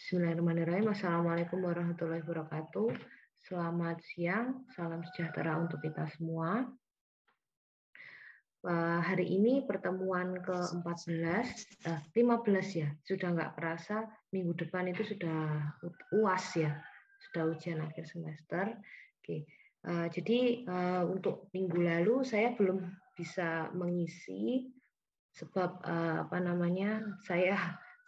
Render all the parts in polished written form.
Bismillahirrahmanirrahim. Assalamualaikum warahmatullahi wabarakatuh. Selamat siang, salam sejahtera untuk kita semua. Hari ini pertemuan ke-14, 15 ya, sudah nggak kerasa minggu depan itu sudah UAS ya, sudah ujian akhir semester. Oke, jadi untuk minggu lalu saya belum bisa mengisi sebab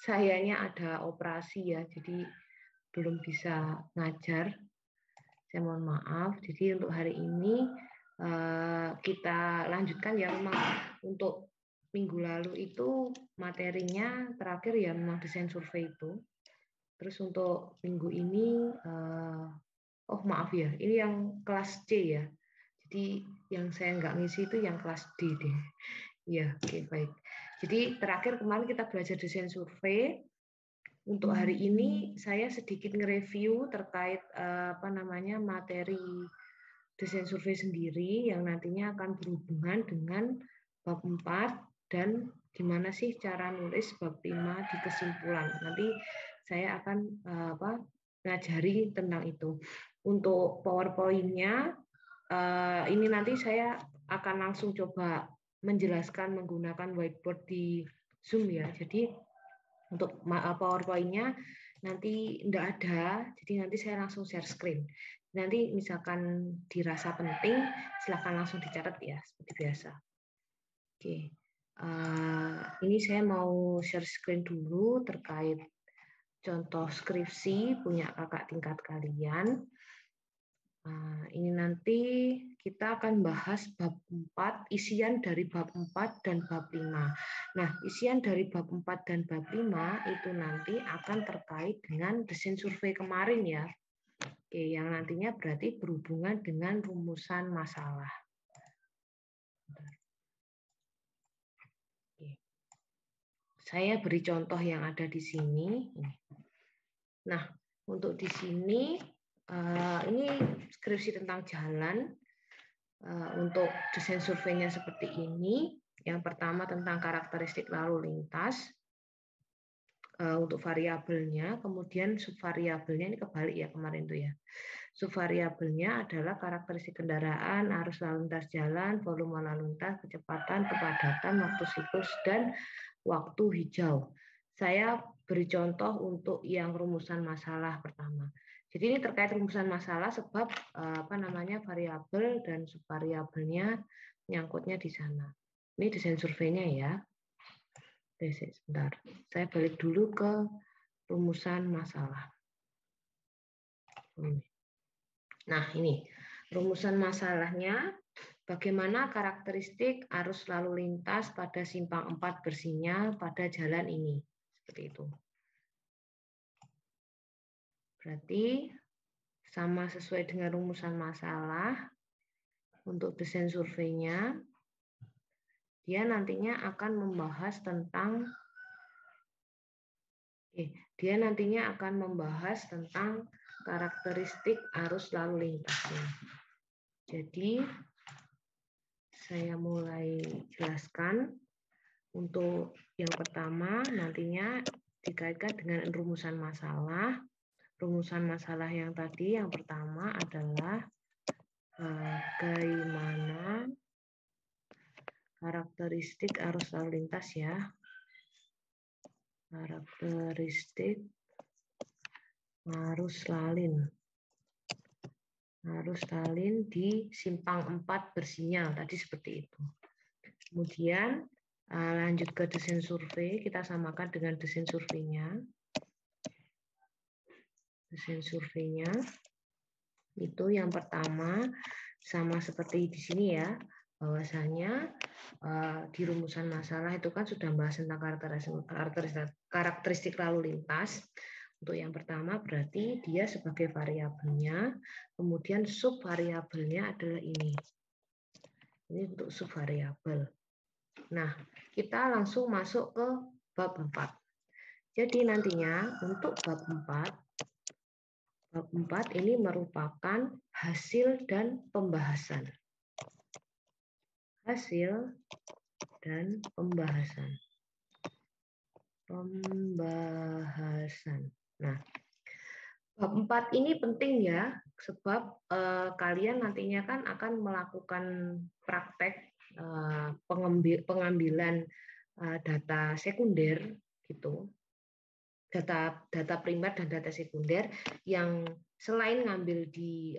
sayanya ada operasi ya, jadi belum bisa ngajar. Saya mohon maaf. Jadi untuk hari ini kita lanjutkan ya, memang untuk minggu lalu itu materinya terakhir ya memang desain survei itu. Terus untuk minggu ini, maaf ya, ini yang kelas C ya. Jadi yang saya nggak ngisi itu yang kelas D deh. Ya, oke, baik. Jadi terakhir kemarin kita belajar desain survei. Untuk hari ini saya sedikit nge-review terkait materi desain survei sendiri yang nantinya akan berhubungan dengan bab 4 dan gimana sih cara nulis bab 5 di kesimpulan. Nanti saya akan ngajari tentang itu. Untuk PowerPoint-nya ini nanti saya akan langsung coba menjelaskan menggunakan whiteboard di Zoom ya. Jadi untuk PowerPoint-nya nanti tidak ada, jadi nanti saya langsung share screen. Nanti misalkan dirasa penting, silakan langsung dicatat ya, seperti biasa. Oke, ini saya mau share screen dulu terkait contoh skripsi punya kakak tingkat kalian. Ini nanti kita akan bahas bab 4, isian dari bab 4 dan bab 5. Nah, isian dari bab 4 dan bab 5 itu nanti akan terkait dengan desain survei kemarin ya. Oke, yang nantinya berarti berhubungan dengan rumusan masalah. Oke. Saya beri contoh yang ada di sini. Nah, untuk di sini ini skripsi tentang jalan. Untuk desain surveinya seperti ini. Yang pertama tentang karakteristik lalu lintas untuk variabelnya, kemudian subvariabelnya ini kebalik ya kemarin tuh ya. Subvariabelnya adalah karakteristik kendaraan, arus lalu lintas jalan, volume lalu lintas, kecepatan, kepadatan, waktu siklus, dan waktu hijau. Saya beri contoh untuk yang rumusan masalah pertama. Jadi ini terkait rumusan masalah sebab variabel dan subvariabelnya nyangkutnya di sana. Ini desain surveinya ya. Sebentar, saya balik dulu ke rumusan masalah. Nah ini rumusan masalahnya. Bagaimana karakteristik arus lalu lintas pada simpang 4 bersinyal pada jalan ini? Seperti itu. Berarti sama sesuai dengan rumusan masalah. Untuk desain surveinya, dia nantinya akan membahas tentang karakteristik arus lalu lintasnya. Jadi saya mulai jelaskan. Untuk yang pertama nantinya dikaitkan dengan rumusan masalah. Rumusan masalah yang tadi yang pertama adalah bagaimana karakteristik arus lalu lintas ya. Karakteristik arus lalin di simpang 4 bersinyal tadi seperti itu. Kemudian lanjut ke desain survei, kita samakan dengan desain surveinya. Desain surveinya itu yang pertama sama seperti di sini ya, bahwasanya di rumusan masalah itu kan sudah bahas tentang karakteristik lalu lintas. Untuk yang pertama berarti dia sebagai variabelnya, kemudian subvariabelnya adalah ini. Ini untuk subvariabel. Nah, kita langsung masuk ke bab 4. Jadi nantinya untuk bab 4 ini merupakan hasil dan pembahasan. Hasil dan pembahasan. Nah, bab 4 ini penting ya, sebab kalian nantinya kan akan melakukan praktek pengambilan data sekunder gitu, data primer dan data sekunder yang selain ngambil di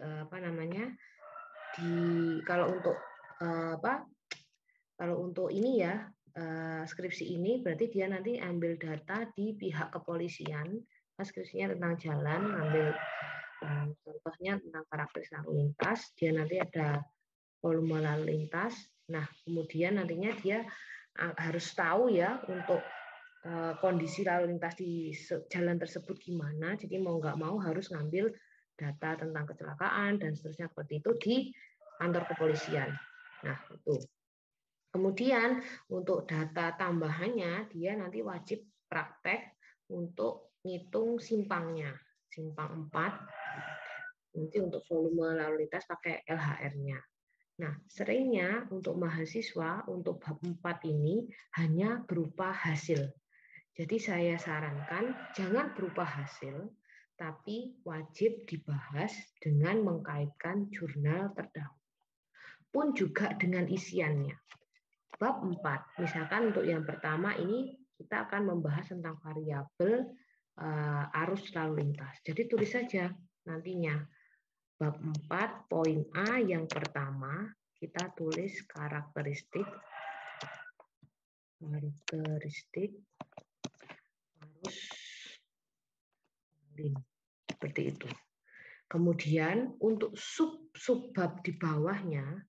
kalau untuk kalau untuk ini ya skripsi ini berarti dia nanti ambil data di pihak kepolisian, skripsinya tentang jalan, ambil contohnya tentang karakteristik lalu lintas, dia nanti ada volume lalu lintas. Nah, kemudian nantinya dia harus tahu ya untuk kondisi lalu lintas di jalan tersebut gimana. Jadi mau nggak mau harus ngambil data tentang kecelakaan dan seterusnya seperti itu di kantor kepolisian. Nah, itu. Kemudian untuk data tambahannya dia nanti wajib praktek untuk ngitung simpangnya. Simpang 4 nanti untuk volume lalu lintas pakai LHR-nya. Nah, seringnya untuk mahasiswa untuk bab 4 ini hanya berupa hasil. Jadi saya sarankan jangan berupa hasil, tapi wajib dibahas dengan mengkaitkan jurnal terdahulu. Pun juga dengan isiannya. Bab 4, misalkan untuk yang pertama ini kita akan membahas tentang variabel arus lalu lintas. Jadi tulis saja nantinya. Bab 4, poin A yang pertama, kita tulis karakteristik arus seperti itu. Kemudian untuk sub-bab di bawahnya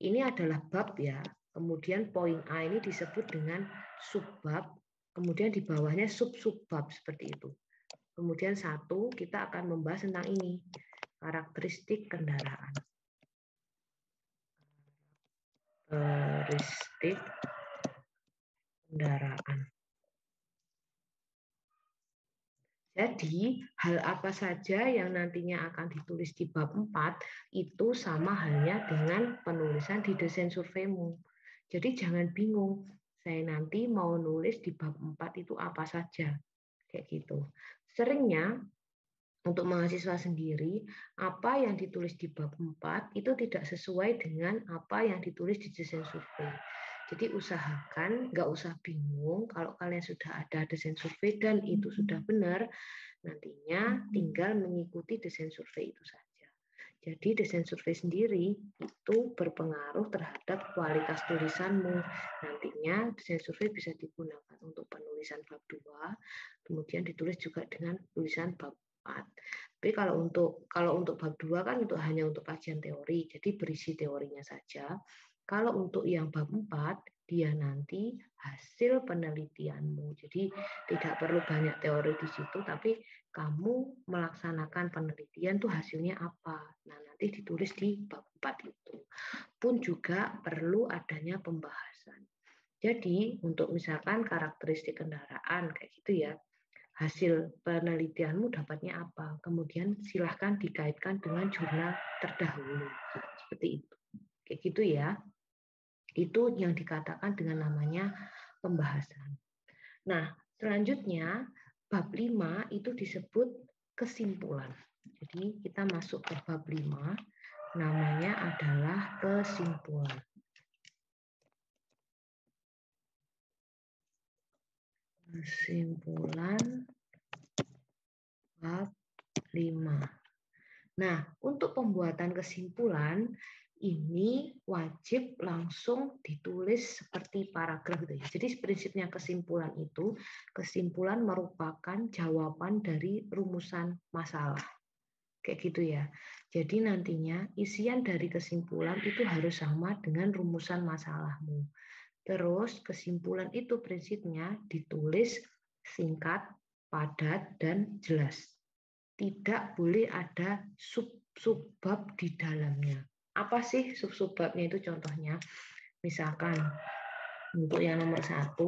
ini adalah bab ya. Kemudian poin A ini disebut dengan subbab. Kemudian di bawahnya sub-subbab seperti itu. Kemudian 1 kita akan membahas tentang ini, karakteristik kendaraan. Karakteristik kendaraan. Jadi, hal apa saja yang nantinya akan ditulis di bab 4 itu sama halnya dengan penulisan di desain surveimu. Jadi jangan bingung, saya nanti mau nulis di bab 4 itu apa saja. Kayak gitu. Seringnya untuk mahasiswa sendiri, apa yang ditulis di bab 4 itu tidak sesuai dengan apa yang ditulis di desain survei. Jadi usahakan, nggak usah bingung kalau kalian sudah ada desain survei dan itu sudah benar, nantinya tinggal mengikuti desain survei itu saja. Jadi desain survei sendiri itu berpengaruh terhadap kualitas tulisanmu. Nantinya desain survei bisa digunakan untuk penulisan bab 2, kemudian ditulis juga dengan tulisan bab 4. Tapi kalau untuk bab 2 kan hanya untuk kajian teori, jadi berisi teorinya saja. Kalau untuk yang bab 4, dia nanti hasil penelitianmu. Jadi tidak perlu banyak teori di situ, tapi kamu melaksanakan penelitian tuh hasilnya apa. Nah, nanti ditulis di bab 4 itu. Pun juga perlu adanya pembahasan. Jadi untuk misalkan karakteristik kendaraan kayak gitu ya, hasil penelitianmu dapatnya apa. Kemudian silahkan dikaitkan dengan jurnal terdahulu. Seperti itu. Kayak gitu ya. Itu yang dikatakan dengan namanya pembahasan. Nah, selanjutnya bab 5 itu disebut kesimpulan. Jadi kita masuk ke bab 5, namanya adalah kesimpulan. Kesimpulan bab 5. Nah, untuk pembuatan kesimpulan ini wajib langsung ditulis seperti paragraf gitu ya. Jadi prinsipnya kesimpulan itu, kesimpulan merupakan jawaban dari rumusan masalah. Kayak gitu ya. Jadi nantinya isian dari kesimpulan itu harus sama dengan rumusan masalahmu. Terus kesimpulan itu prinsipnya ditulis singkat, padat, dan jelas. Tidak boleh ada sub-subbab di dalamnya. Apa sih sub-subbabnya itu contohnya? Misalkan untuk yang nomor 1,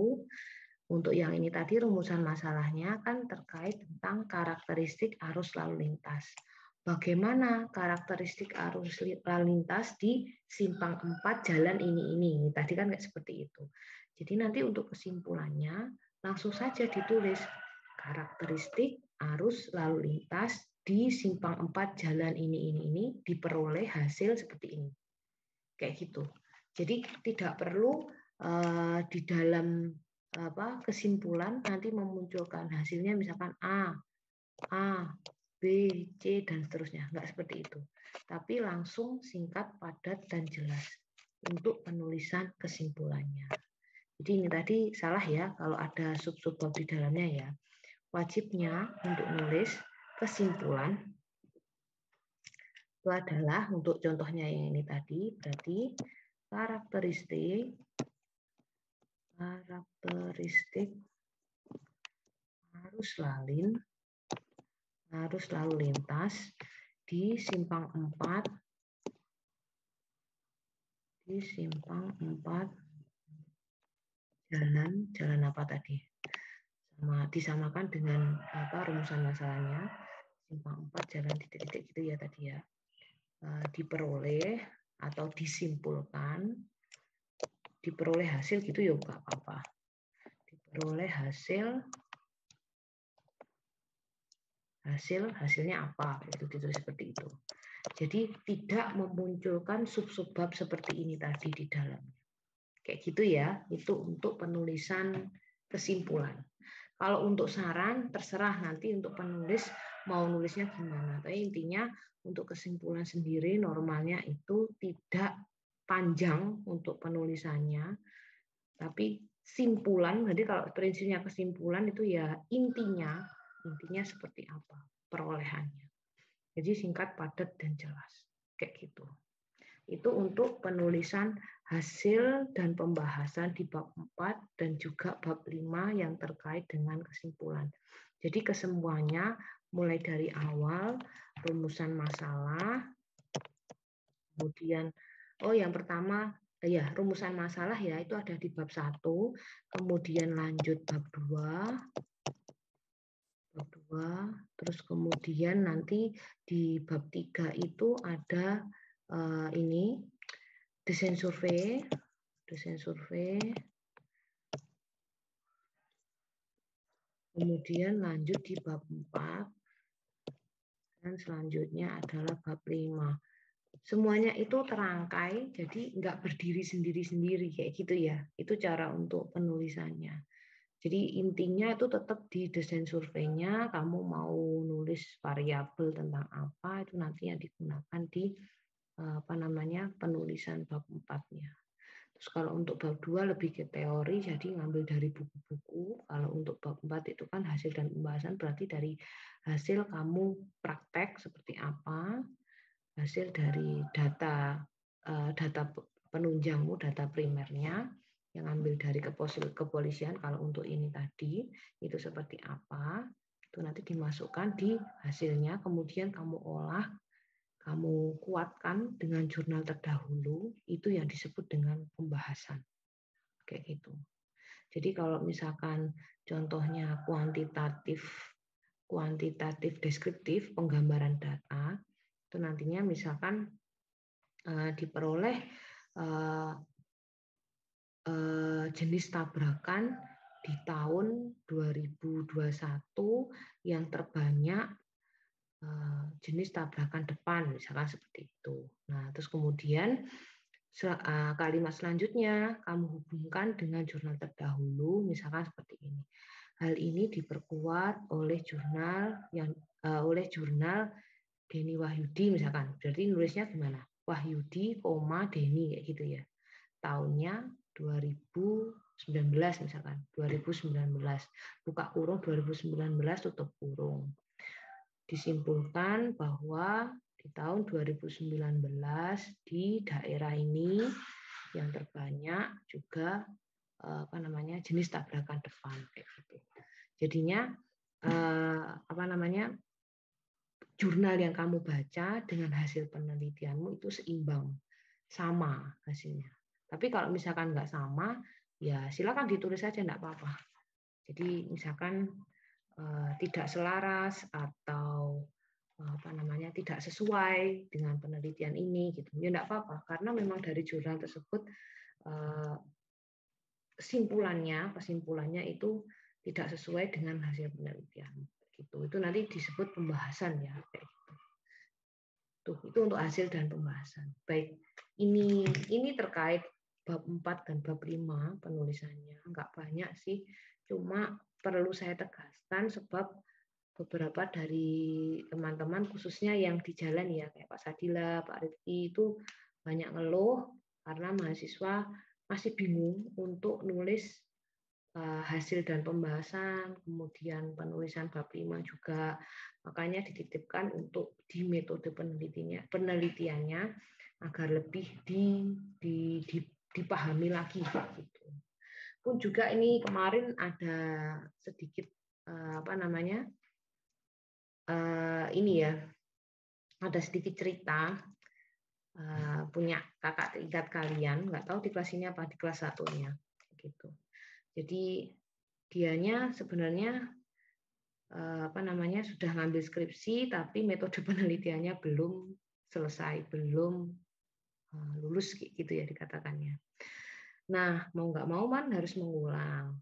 untuk yang ini tadi rumusan masalahnya kan terkait tentang karakteristik arus lalu lintas. Bagaimana karakteristik arus lalu lintas di simpang 4 jalan ini? Tadi kan kayak seperti itu. Jadi nanti untuk kesimpulannya langsung saja ditulis karakteristik arus lalu lintas di simpang 4 jalan ini diperoleh hasil seperti ini. Kayak gitu. Jadi tidak perlu di dalam kesimpulan nanti memunculkan hasilnya misalkan A, B, C, dan seterusnya. Enggak seperti itu. Tapi langsung singkat, padat, dan jelas untuk penulisan kesimpulannya. Jadi ini tadi salah ya kalau ada sub-subbab di dalamnya ya. Wajibnya untuk nulis kesimpulan itu adalah untuk contohnya yang ini tadi, berarti karakteristik arus lalu lintas di simpang 4 jalan apa tadi? Disamakan dengan rumusan masalahnya. Simpang 4 jalan titik-titik gitu ya tadi ya. Diperoleh atau disimpulkan, diperoleh hasil gitu ya nggak apa-apa. Diperoleh hasilnya apa gitu seperti itu. Jadi tidak memunculkan sub-subbab seperti ini tadi di dalamnya. Kayak gitu ya, itu untuk penulisan kesimpulan. Kalau untuk saran terserah nanti untuk penulis mau nulisnya gimana. Tapi intinya untuk kesimpulan sendiri normalnya itu tidak panjang untuk penulisannya, tapi simpulan. Jadi kalau prinsipnya kesimpulan itu ya intinya seperti apa perolehannya. Jadi singkat, padat, dan jelas. Kayak gitu. Itu untuk penulisan hasil dan pembahasan di bab 4 dan juga bab 5 yang terkait dengan kesimpulan. Jadi kesemuanya mulai dari awal, rumusan masalah, kemudian yang pertama ya rumusan masalah ya itu ada di bab 1, kemudian lanjut bab 2, terus kemudian nanti di bab 3 itu ada ini desain survei, kemudian lanjut di bab 4, dan selanjutnya adalah bab 5. Semuanya itu terangkai, jadi nggak berdiri sendiri-sendiri kayak gitu ya. Itu cara untuk penulisannya. Jadi intinya itu tetap di desain surveinya, kamu mau nulis variabel tentang apa, itu nantinya digunakan di penulisan bab 4-nya. Terus kalau untuk bab 2 lebih ke teori, jadi ngambil dari buku-buku. Kalau untuk bab 4 itu kan hasil dan pembahasan, berarti dari hasil kamu praktek seperti apa, hasil dari data penunjangmu, data primernya, yang ambil dari kepolisian, kalau untuk ini tadi, itu seperti apa, itu nanti dimasukkan di hasilnya, kemudian kamu olah, kamu kuatkan dengan jurnal terdahulu, itu yang disebut dengan pembahasan. Kayak gitu. Jadi kalau misalkan contohnya kuantitatif deskriptif, penggambaran data, itu nantinya misalkan diperoleh jenis tabrakan di tahun 2021 yang terbanyak jenis tabrakan depan, misalkan seperti itu. Nah, terus kemudian kalimat selanjutnya kamu hubungkan dengan jurnal terdahulu, misalkan seperti ini. Hal ini diperkuat oleh jurnal Denny Wahyudi misalkan. Berarti nulisnya gimana? Wahyudi, Denny kayak gitu ya. Tahunnya 2019 misalkan. 2019. Buka kurung 2019 tutup kurung. Disimpulkan bahwa di tahun 2019 di daerah ini yang terbanyak juga jenis tabrakan depan kayak gitu. Jadinya jurnal yang kamu baca dengan hasil penelitianmu itu seimbang, sama hasilnya. Tapi kalau misalkan nggak sama, ya silakan ditulis saja, nggak apa-apa. Jadi misalkan tidak selaras atau tidak sesuai dengan penelitian ini, gitu, ya nggak apa-apa, karena memang dari jurnal tersebut kesimpulannya itu tidak sesuai dengan hasil penelitian. Gitu. Itu nanti disebut pembahasan ya, kayak gitu. Tuh, itu untuk hasil dan pembahasan. Baik, ini terkait bab 4 dan bab 5 penulisannya. Enggak banyak sih, cuma perlu saya tegaskan sebab beberapa dari teman-teman khususnya yang di jalan ya, kayak Pak Sadila, Pak Rifki itu banyak ngeluh karena mahasiswa masih bingung untuk nulis hasil dan pembahasan, kemudian penulisan bab 5 juga. Makanya dititipkan untuk di metode penelitiannya agar lebih dipahami lagi gitu. Pun juga ini kemarin ada sedikit ini ya, ada sedikit cerita punya kakak tingkat kalian, nggak tahu di kelas ini apa di kelas 1-nya gitu. Jadi dianya sebenarnya sudah ngambil skripsi tapi metode penelitiannya belum selesai, belum lulus gitu ya dikatakannya. Nah, mau nggak mau kan harus mengulang.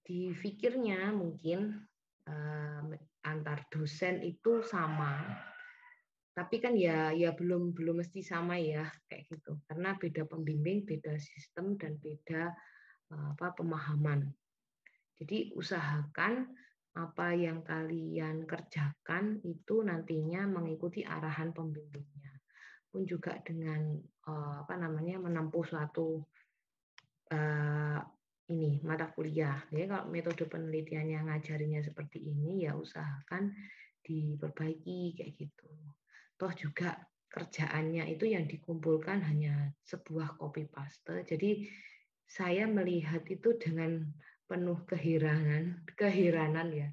Di pikirnya mungkin antar dosen itu sama, tapi kan ya belum mesti sama ya kayak gitu, karena beda pembimbing, beda sistem dan beda pemahaman. Jadi usahakan apa yang kalian kerjakan itu nantinya mengikuti arahan pembimbingnya. Pun juga dengan menempuh suatu mata kuliah. Jadi kalau metode penelitiannya ngajarinya seperti ini ya usahakan diperbaiki kayak gitu. Toh juga kerjaannya itu yang dikumpulkan hanya sebuah copy paste. Jadi saya melihat itu dengan penuh keheranan ya.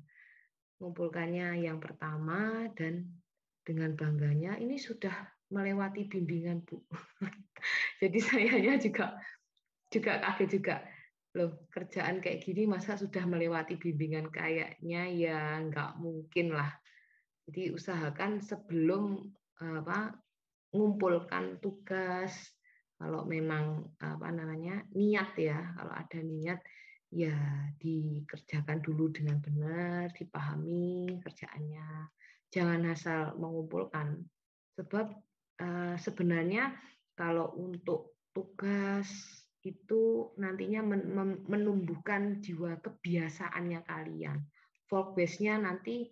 Mengumpulkannya yang pertama dan dengan bangganya ini sudah melewati bimbingan, Bu. Jadi sayanya juga kaget juga. Loh, kerjaan kayak gini masa sudah melewati bimbingan, kayaknya ya nggak mungkin lah. Jadi usahakan sebelum mengumpulkan tugas, kalau memang niat ya, kalau ada niat ya dikerjakan dulu dengan benar, dipahami kerjaannya. Jangan asal mengumpulkan. Sebab sebenarnya kalau untuk tugas itu nantinya menumbuhkan jiwa kebiasaannya kalian. Folk base-nya nanti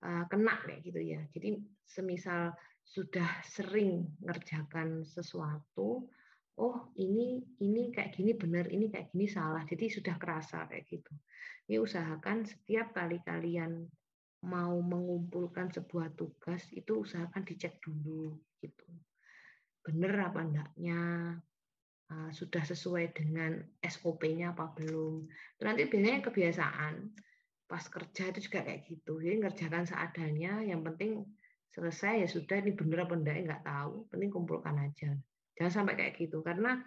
kena kayak gitu ya. Jadi semisal sudah sering ngerjakan sesuatu, oh ini kayak gini benar, ini kayak gini salah. Jadi sudah kerasa kayak gitu. Ini usahakan setiap kali kalian mau mengumpulkan sebuah tugas itu usahakan dicek dulu gitu. Benar apa enggaknya, sudah sesuai dengan SOP-nya apa belum. Nanti biasanya kebiasaan pas kerja itu juga kayak gitu. Jadi ngerjakan seadanya, yang penting selesai ya sudah, ini bener apa enggak nggak tahu, penting kumpulkan aja. Jangan sampai kayak gitu, karena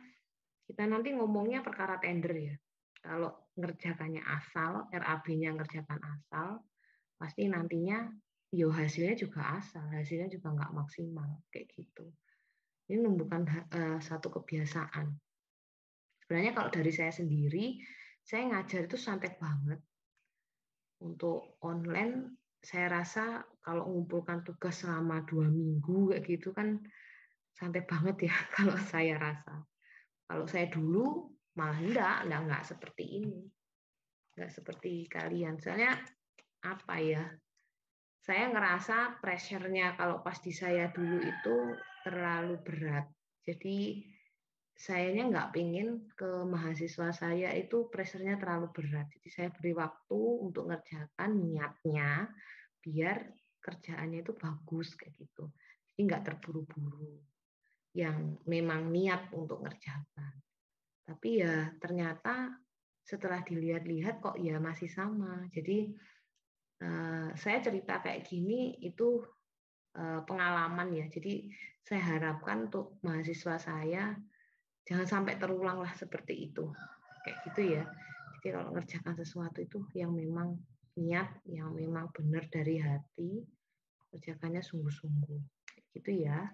kita nanti ngomongnya perkara tender ya. Kalau ngerjakannya asal, RAB-nya ngerjakan asal, pasti nantinya yo hasilnya juga asal, hasilnya juga nggak maksimal kayak gitu. Ini menumbuhkan satu kebiasaan. Sebenarnya kalau dari saya sendiri, saya ngajar itu santai banget. Untuk online, saya rasa kalau mengumpulkan tugas selama 2 minggu kayak gitu kan santai banget ya kalau saya rasa. Kalau saya dulu malah enggak seperti ini. Enggak seperti kalian. Soalnya apa ya? Saya ngerasa pressure-nya kalau pas di saya dulu itu terlalu berat. Jadi sayanya nggak pingin ke mahasiswa saya itu pressure-nya terlalu berat. Jadi saya beri waktu untuk ngerjakan niatnya biar kerjaannya itu bagus kayak gitu. Jadi nggak terburu-buru. Yang memang niat untuk ngerjakan. Tapi ya ternyata setelah dilihat-lihat kok ya masih sama. Jadi saya cerita kayak gini itu pengalaman ya. Jadi saya harapkan untuk mahasiswa saya jangan sampai terulang lah seperti itu. Kayak gitu ya. Jadi kalau ngerjakan sesuatu itu yang memang niat, yang memang benar dari hati, kerjakannya sungguh-sungguh. Gitu ya.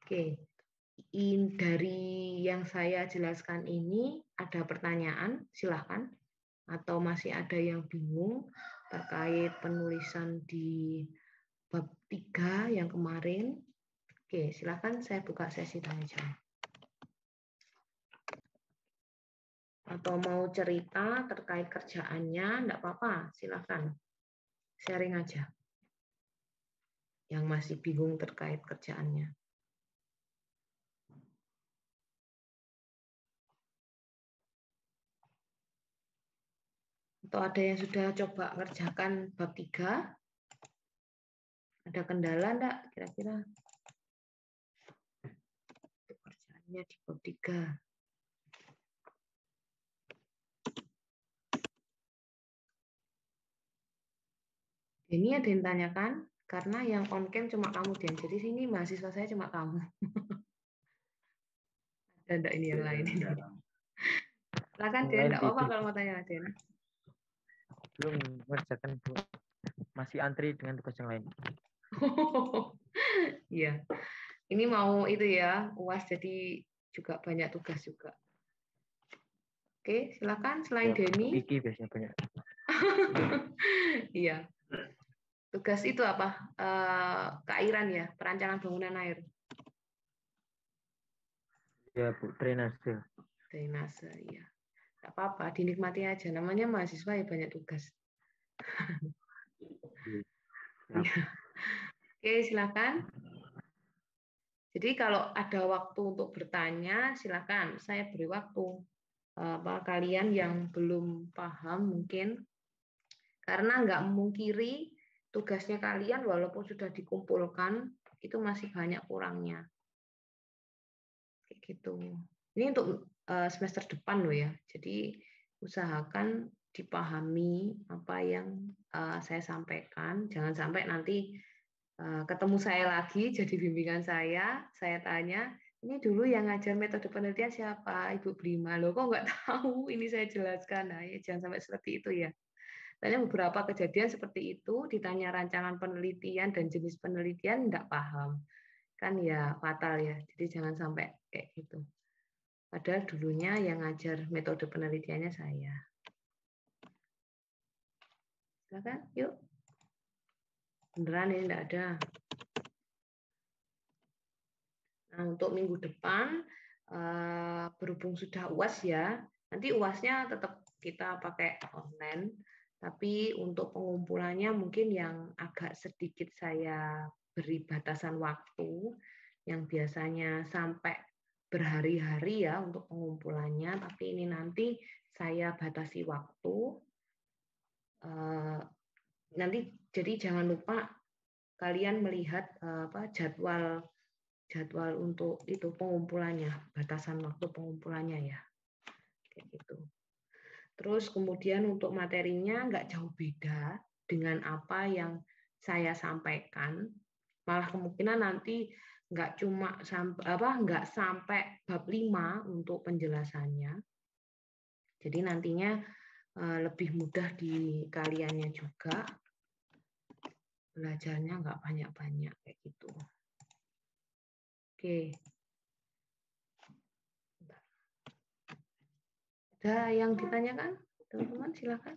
Oke. Dari yang saya jelaskan ini ada pertanyaan, silahkan. atau masih ada yang bingung terkait penulisan di bab 3 yang kemarin? Oke, silakan saya buka sesi tanya jawab. Atau mau cerita terkait kerjaannya, enggak apa-apa, silakan. Sharing aja. Yang masih bingung terkait kerjaannya. Atau ada yang sudah coba ngerjakan bab 3? Ada kendala enggak kira-kira? Kerjaannya di bab 3. Ini ada yang tanyakan, karena yang on cam cuma kamu, Dian. Jadi sini mahasiswa saya cuma kamu. Ada enggak ini yang lain? Silakan, Dian. Enggak apa-apa kalau mau tanya, Dian. Belum mengerjakan, Bu. Masih antri dengan tugas yang lain. Iya. Ini mau itu ya, UAS jadi juga banyak tugas juga. Oke, silakan selain Ya, Denny. Iki biasanya banyak. Iya. Tugas itu apa? Keairan ya, perancangan bangunan air. Ya, Bu, drainase. Drainase, iya. Enggak apa-apa, dinikmati aja. Namanya mahasiswa ya banyak tugas. Ya. Oke, silakan. Jadi kalau ada waktu untuk bertanya, silakan. Saya beri waktu. Kalian yang belum paham mungkin, karena nggak memungkiri tugasnya kalian walaupun sudah dikumpulkan, itu masih banyak kurangnya. Kayak gitu. Ini untuk semester depan loh ya. Jadi usahakan dipahami apa yang saya sampaikan. Jangan sampai nanti ketemu saya lagi jadi bimbingan saya tanya, ini dulu yang ngajar metode penelitian siapa? Ibu Brima. Loh kok nggak tahu? Ini saya jelaskan. Nah, ya jangan sampai seperti itu ya. Tanya beberapa kejadian seperti itu, ditanya rancangan penelitian dan jenis penelitian nggak paham. Kan ya fatal ya. Jadi jangan sampai kayak gitu. Padahal dulunya yang ngajar metode penelitiannya saya. Silakan, yuk. Beneran ini enggak ada. Nah, untuk minggu depan, berhubung sudah UAS ya, nanti UASnya tetap kita pakai online, tapi untuk pengumpulannya mungkin yang agak sedikit saya beri batasan waktu, yang biasanya sampai berhari-hari ya untuk pengumpulannya, tapi ini nanti saya batasi waktu. Nanti jadi jangan lupa kalian melihat jadwal untuk itu pengumpulannya, batasan waktu pengumpulannya ya, kayak gitu. Terus kemudian untuk materinya nggak jauh beda dengan apa yang saya sampaikan, malah kemungkinan nanti nggak sampai bab 5 untuk penjelasannya. Jadi nantinya lebih mudah di kaliannya juga, belajarnya nggak banyak-banyak kayak gitu. Oke. Ada yang ditanyakan? Teman-teman silakan.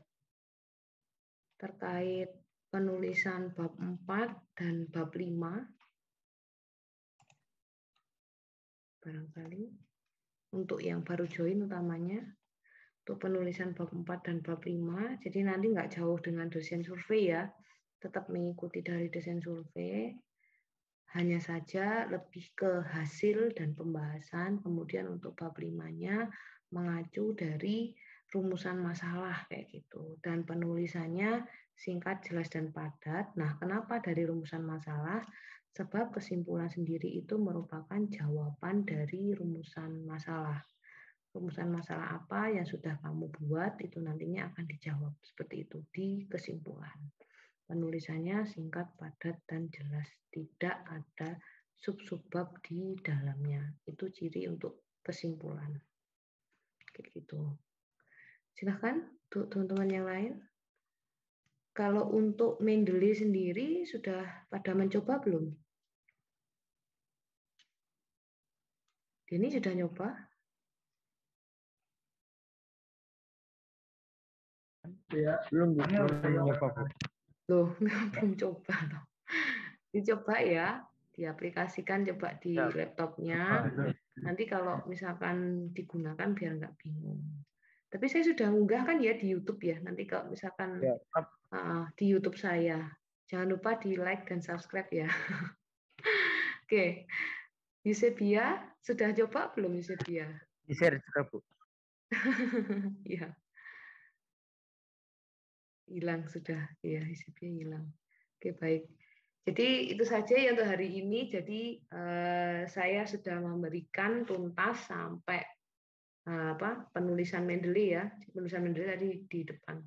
Terkait penulisan bab 4 dan bab 5. Barangkali untuk yang baru join utamanya. Untuk penulisan bab 4 dan bab 5. Jadi nanti nggak jauh dengan dosen survei ya. Tetap mengikuti dari dosen survei. Hanya saja lebih ke hasil dan pembahasan. Kemudian untuk bab 5-nya mengacu dari rumusan masalah kayak gitu. Dan penulisannya singkat, jelas, dan padat. Nah, kenapa dari rumusan masalah? Sebab kesimpulan sendiri itu merupakan jawaban dari rumusan masalah. Rumusan masalah apa yang sudah kamu buat itu nantinya akan dijawab seperti itu di kesimpulan. Penulisannya singkat, padat, dan jelas. Tidak ada sub-subbab di dalamnya. Itu ciri untuk kesimpulan. Kayak gitu. Silahkan untuk teman-teman yang lain. Kalau untuk Mendeley sendiri sudah pada mencoba belum? Denny sudah nyoba? Ya, belum nyoba, Bu. Loh, belum coba loh. Dicoba ya, diaplikasikan coba di Ya. laptopnya. Nanti kalau misalkan digunakan biar nggak bingung. Tapi saya sudah unggah kan ya di YouTube ya. Nanti kalau misalkan Ya. di YouTube saya, jangan lupa di like dan subscribe ya. Oke, Yusebia sudah coba belum Yusebia? Di-share juga, Bu. Ya, hilang sudah. Ya, Yusebia hilang. Oke, baik. Jadi itu saja ya untuk hari ini. Jadi saya sudah memberikan tuntas sampai penulisan Mendeley ya. Penulisan Mendeley tadi di depan.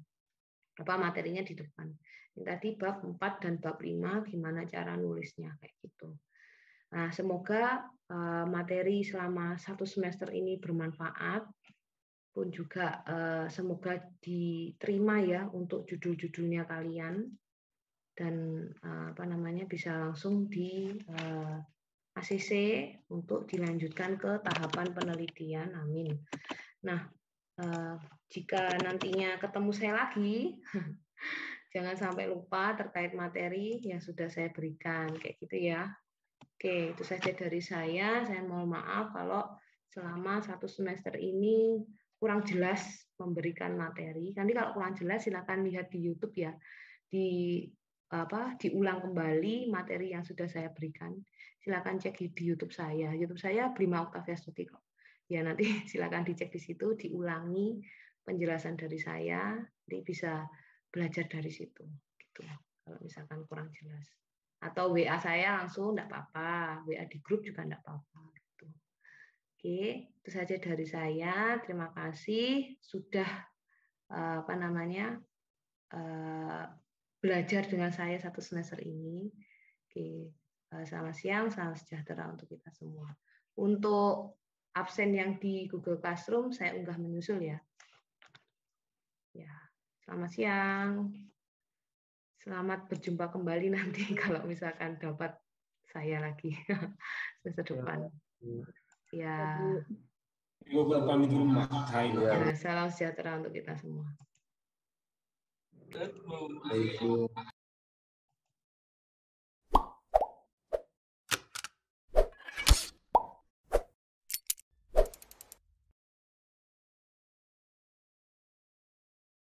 Materinya di depan. Yang tadi bab 4 dan bab 5 gimana cara nulisnya kayak gitu. Nah, semoga materi selama 1 semester ini bermanfaat pun juga semoga diterima ya untuk judul-judulnya kalian dan bisa langsung di ACC untuk dilanjutkan ke tahapan penelitian. Amin. Nah, jika nantinya ketemu saya lagi, jangan sampai lupa terkait materi yang sudah saya berikan, kayak gitu ya. Oke, itu saja dari saya. Saya mohon maaf kalau selama 1 semester ini kurang jelas memberikan materi. Nanti kalau kurang jelas silakan lihat di YouTube ya. Diulang kembali materi yang sudah saya berikan. Silakan cek di YouTube saya. YouTube saya Brima Octavia Stuti kok. Ya nanti silakan dicek di situ, diulangi penjelasan dari saya, nanti bisa belajar dari situ. Gitu. Kalau misalkan kurang jelas. Atau WA saya langsung enggak apa-apa, WA di grup juga enggak apa-apa. Gitu. Oke, itu saja dari saya. Terima kasih sudah belajar dengan saya 1 semester ini. Oke, selamat siang, salam sejahtera untuk kita semua. Untuk absen yang di Google Classroom saya unggah menyusul ya. Ya, selamat siang. Selamat berjumpa kembali nanti kalau misalkan dapat saya lagi semester depan. Ya. Ya, salam sejahtera untuk kita semua.